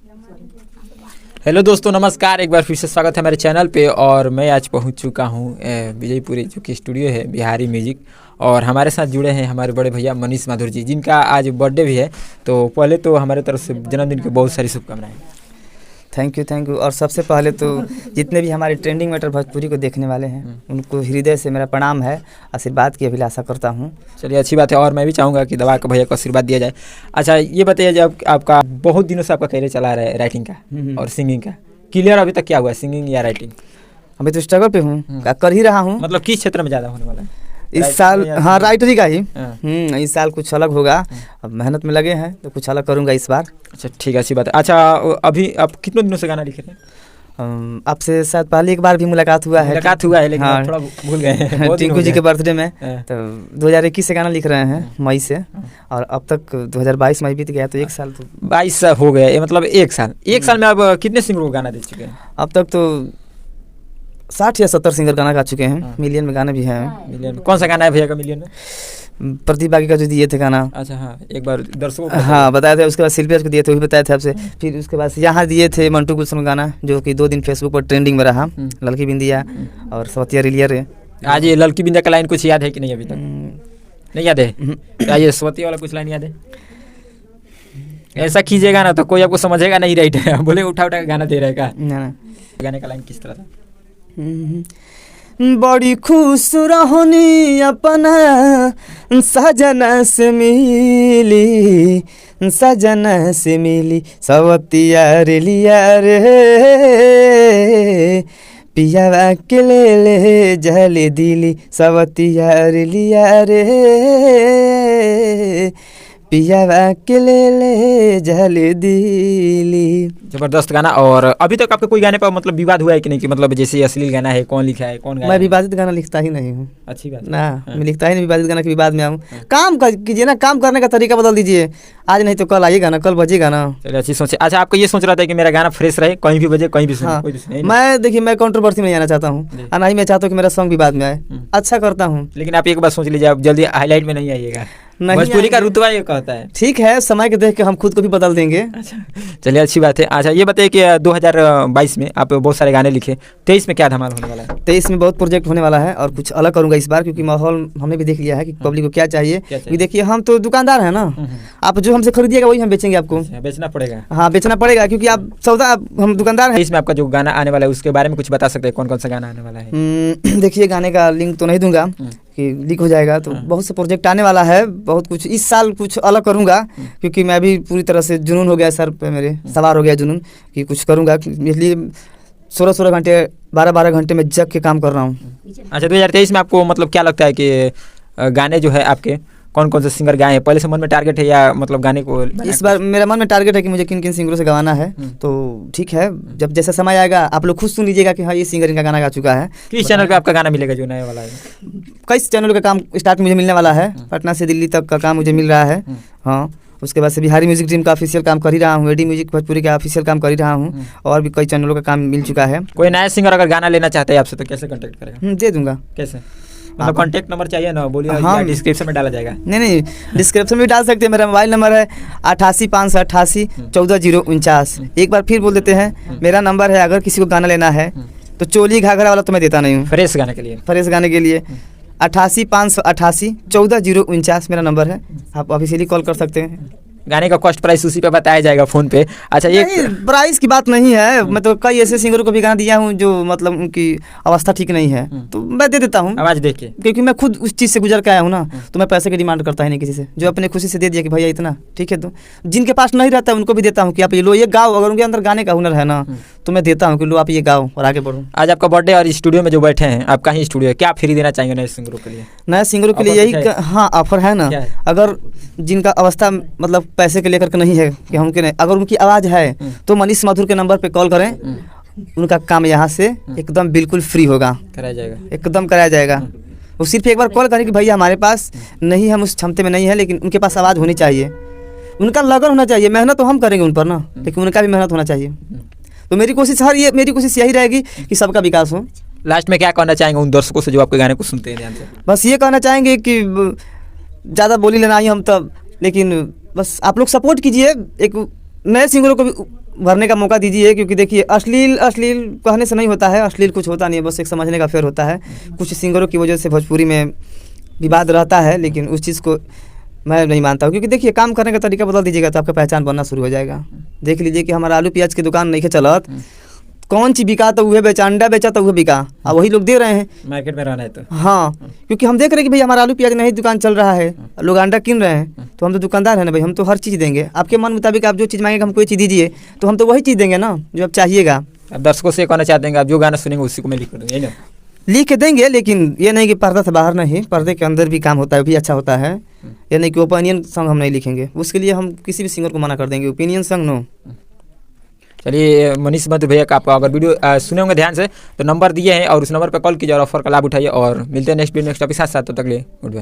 Hello दोस्तों, नमस्कार। एक बार फिर से स्वागत है हमारे चैनल पे। और मैं आज पहुंच चुका हूं विजयपुरी, जो कि स्टूडियो है बिहारी म्यूजिक। और हमारे साथ जुड़े हैं हमारे बड़े भैया मनीष माधुर जी, जिनका आज बर्थडे भी है। तो पहले तो हमारे तरफ से जन्मदिन की बहुत सारी शुभकामनाएं। Thank you. और सबसे पहले तो जितने भी हमारे ट्रेंडिंग मैटर भोजपुरी को देखने वाले हैं उनको हृदय से मेरा प्रणाम है, आशीर्वाद की अभिलाषा करता हूँ। चलिए, अच्छी बात है। और मैं भी चाहूँगा कि दबा के भैया को आशीर्वाद दिया जाए। अच्छा, ये बताइए, जब आपका बहुत दिनों से आपका कैरियर चला रहा है राइटिंग का और सिंगिंग का, क्लियर अभी तक क्या हुआ है, सिंगिंग या राइटिंग? अभी तो स्ट्रगल पे हूँ, कर ही रहा हूँ। मतलब किस क्षेत्र में ज़्यादा होने वाला है इस साल? हाँ, राइटरी का ही। इस साल कुछ अलग होगा, अब मेहनत में लगे हैं तो कुछ अलग करूँगा इस बार। अच्छा, ठीक है, अच्छी बात है। अच्छा, अभी आप कितने दिनों से गाना लिख रहे हैं? आपसे शायद पहले एक बार भी मुलाकात हुआ है, लेकिन हाँ, थोड़ा भूल गए हैं। टिंकू जी के बर्थडे में तो 2021 से गाना लिख रहे हैं मई से, और अब तक 2022 मई बीत गया, तो एक साल तो 22 हो गया। मतलब एक साल में आप कितने सिंगरों को गाना दे चुके हैं? अब तक तो 60 या 70 सिंगर गाना गा चुके हैं। मिलियन में गाने भी हैं। मिलियन में कौन सा गाना है भैया का मिलियन में? प्रतिभा का जो दिए थे गाना। अच्छा, हाँ, एक बार दर्शकों को हाँ बताए थे। उसके बाद शिल्पी को दिए थे, वो भी बताए थे आपसे। फिर उसके बाद यहाँ दिए थे मंटू गुलशन गाना, जो कि 2 दिन फेसबुक पर ट्रेंडिंग में रहा, लड़की बिंदिया और सवतिया रिलिया रे। आज ये लड़की बिंदिया का लाइन कुछ याद है कि नहीं? अभी तक नहीं याद है? क्या ये सवतिया वाला कुछ लाइन याद है? ऐसा कीजिएगा ना तो कोई आपको समझेगा नहीं, राइट है? बोले उठा उठा गाना दे रहे का। गाने का लाइन किस तरह था? बड़ी खुश रहनी अपना सजना से मिली, सजना से मिली सवतिया रे लिया रे, पिया के ले जले दिली सवतिया रे लिया रे, पिया के ले जले दिली। जबरदस्त गाना। और अभी तक आपके कोई गाने पर मतलब विवाद हुआ है कि नहीं, कि मतलब जैसे अश्लील गाना है, कौन लिखा है, कौन गाया? मैं विवादित गाना लिखता ही नहीं हूँ। अच्छी बात ना, मैं लिखता ही नहीं विवादित गाना के विवाद में आऊँ। काम कीजिए ना, काम करने का तरीका बदल दीजिए। आज नहीं तो कल आइएगा ना, कल बजेगा ना। चलिए, अच्छी सोचे। अच्छा, आपको ये सोच रहा था कि मेरा गाना फ्रेश रहे, कहीं भी बजे, कहीं भी सुने? हाँ, कोई सुने? मैं देखिए, मैं कंट्रोवर्सी में आना चाहता हूँ, और ना ही मैं चाहता हूँ कि मेरा सॉन्ग विवाद में आए। अच्छा करता हूँ, लेकिन आप एक बार सोच लीजिए, आप जल्दी हाईलाइट में नहीं आइएगा। भोजपुरी का रुतबा ये कहता है। ठीक है, समय के देख के हम खुद को भी बदल देंगे। अच्छा, चलिए, अच्छी बात है। अच्छा, ये बताइए कि 2022 में आप बहुत सारे गाने लिखे, 23 में क्या धमाल होने वाला है? 23 में बहुत प्रोजेक्ट होने वाला है, और कुछ अलग करूंगा इस बार, क्योंकि माहौल हमने भी देख लिया है कि पब्लिक को क्या चाहिए। क्योंकि देखिए, हम तो दुकानदार हैं ना, आप जो हमसे खरीदिएगा वही हम बेचेंगे आपको। बेचना पड़ेगा? हाँ, बेचना पड़ेगा, क्योंकि आप सौदा, हम दुकानदार हैं। इसमें आपका जो गाना आने वाला है उसके बारे में कुछ बता सकते हैं? कौन कौन सा गाना आने वाला है? देखिए, गाने का लिंक तो नहीं दूंगा कि लीक हो जाएगा, तो बहुत से प्रोजेक्ट आने वाला है। बहुत कुछ इस साल कुछ अलग करूंगा, क्योंकि मैं भी पूरी तरह से जुनून हो गया सर पे, मेरे सवार हो गया जुनून कि कुछ करूंगा। इसलिए 16-16 घंटे, 12-12 घंटे में जग के काम कर रहा हूँ। अच्छा, 2023 में आपको मतलब क्या लगता है कि गाने जो है आपके कौन कौन से सिंगर गाए हैं? पहले से मन में टारगेट है या मतलब गाने को? इस बार मेरा मन में टारगेट है कि मुझे किन किन सिंगरों से गवाना है। तो ठीक है, जब जैसा समय आएगा आप लोग खुद सुन लीजिएगा कि हाँ, ये सिंगर इनका गाना गा चुका है। किस चैनल पे आपका गाना मिलेगा जो नया वाला है? कई चैनलों का काम स्टार्ट मुझे मिलने वाला है। पटना से दिल्ली तक का काम मुझे मिल रहा है। हाँ, उसके बाद से बिहारी म्यूजिक ड्रीम का ऑफिशियल काम कर ही रहा हूँ, एडी म्यूजिक भोजपुरी का ऑफिशियल काम कर ही रहा हूँ, और भी कई चैनलों का काम मिल चुका है। कोई नया सिंगर अगर गाना लेना चाहते हैं आपसे तो कैसे कांटेक्ट करेगा? दे दूंगा। कैसे? मतलब कांटेक्ट नंबर चाहिए ना? बोलिए। हाँ, डिस्क्रिप्शन में डाला जाएगा। नहीं, डिस्क्रिप्शन में भी डाल सकते हैं। मेरा मोबाइल नंबर है 88 588 14 049। एक बार फिर बोल देते हैं, मेरा नंबर है। अगर किसी को गाना लेना है तो चोली घाघरा वाला तो मैं देता नहीं हूँ। फ्रेश गाने के लिए? फ्रेश गाने के लिए 88 588 14 049 मेरा नंबर है। आप ऑफिशियली कॉल कर सकते हैं। गाने का कॉस्ट प्राइस उसी पे बताया जाएगा फोन पे। अच्छा, ये प्राइस की बात नहीं है। मैं तो कई ऐसे सिंगरों को भी गाना दिया हूँ जो मतलब उनकी अवस्था ठीक नहीं है, तो मैं दे देता हूँ आवाज देख के, क्योंकि मैं खुद उस चीज़ से गुजर के आया हूँ ना। तो मैं पैसे की डिमांड करता ही नहीं किसी से, जो अपने खुशी से दे दिया कि भैया इतना ठीक है। तो जिनके पास नहीं रहता है उनको भी देता हूँ कि आप ये लो, ये गाओ। अगर उनके अंदर गाने का हुनर है ना तो मैं देता हूँ कि लो आप ये गाओ और आगे बढ़ो। आज आपका बर्थडे और स्टूडियो में जो बैठे हैं, आपका ही स्टूडियो है, क्या फ्री देना चाहेंगे नए सिंगरों के लिए? नए सिंगरों के लिए यही हाँ ऑफर है ना। अगर जिनका अवस्था मतलब पैसे के लेकर के नहीं है कि हम के नहीं, अगर उनकी आवाज़ है तो मनीष माधुर के नंबर पे कॉल करें। उनका काम यहाँ से एकदम बिल्कुल फ्री होगा, कराया जाएगा, एकदम कराया जाएगा। वो सिर्फ एक बार कॉल करें कि भैया हमारे पास नहीं, हम उस क्षमता में नहीं है, लेकिन उनके पास आवाज़ होनी चाहिए, उनका लगन होना चाहिए। मेहनत तो हम करेंगे उन पर ना, लेकिन उनका भी मेहनत होना चाहिए। तो मेरी कोशिश यही रहेगी कि सबका विकास हो। लास्ट में क्या कहना चाहेंगे उन दर्शकों से जो आपके गाने को सुनते हैं ध्यान से? बस ये कहना चाहेंगे कि ज़्यादा बोली लेना ही हम तब, लेकिन बस आप लोग सपोर्ट कीजिए। एक नए सिंगरों को भी भरने का मौका दीजिए, क्योंकि देखिए अश्लील कहने से नहीं होता है, अश्लील कुछ होता नहीं है, बस एक समझने का फेर होता है। कुछ सिंगरों की वजह से भोजपुरी में विवाद रहता है, लेकिन उस चीज़ को मैं नहीं मानता हूँ, क्योंकि देखिए काम करने का तरीका बदल दीजिएगा तो आपका पहचान बनना शुरू हो जाएगा। देख लीजिए कि हमारा आलू प्याज की दुकान नहीं है चलत, कौन सी बिका तो वह बेचा, अंडा बेचा तो वह बिका, अब वही लोग दे रहे हैं मार्केट में रहना है तो। हाँ, क्योंकि हम देख रहे हैं कि भाई हमारा आलू प्याज नहीं दुकान चल रहा है, लोग अंडा किन रहे हैं, तो हम तो दुकानदार हैं ना भाई, हम तो हर चीज़ देंगे। आपके मन मुताबिक आप जो चीज़ मांगेगा हमको ये चीज़ दीजिए, तो हम तो वही चीज़ देंगे ना जो आप चाहिएगा। अब दर्शकों से कहना चाहते हैं आप जो गाना सुनेंगे उसी को मैं लिख दूँगा, यही ना? लिख के देंगे, लेकिन ये नहीं कि पर्दा से बाहर नहीं, पर्दे के अंदर भी काम होता है, भी अच्छा होता है। ये नहीं कि ओपिनियन सॉन्ग हम नहीं लिखेंगे, उसके लिए हम किसी भी सिंगर को मना कर देंगे, ओपिनियन सॉन्ग नो। चलिए मनीष माथुर भैया का आप अगर वीडियो सुने होंगे ध्यान से तो नंबर दिए हैं, और उस नंबर पर कॉल कीजिए और ऑफर का लाभ उठाइए, और मिलते हैं नेक्स्ट वीडियो नेक्स्ट टॉपिक साथ साथ, तब तक लिए गुड बाय।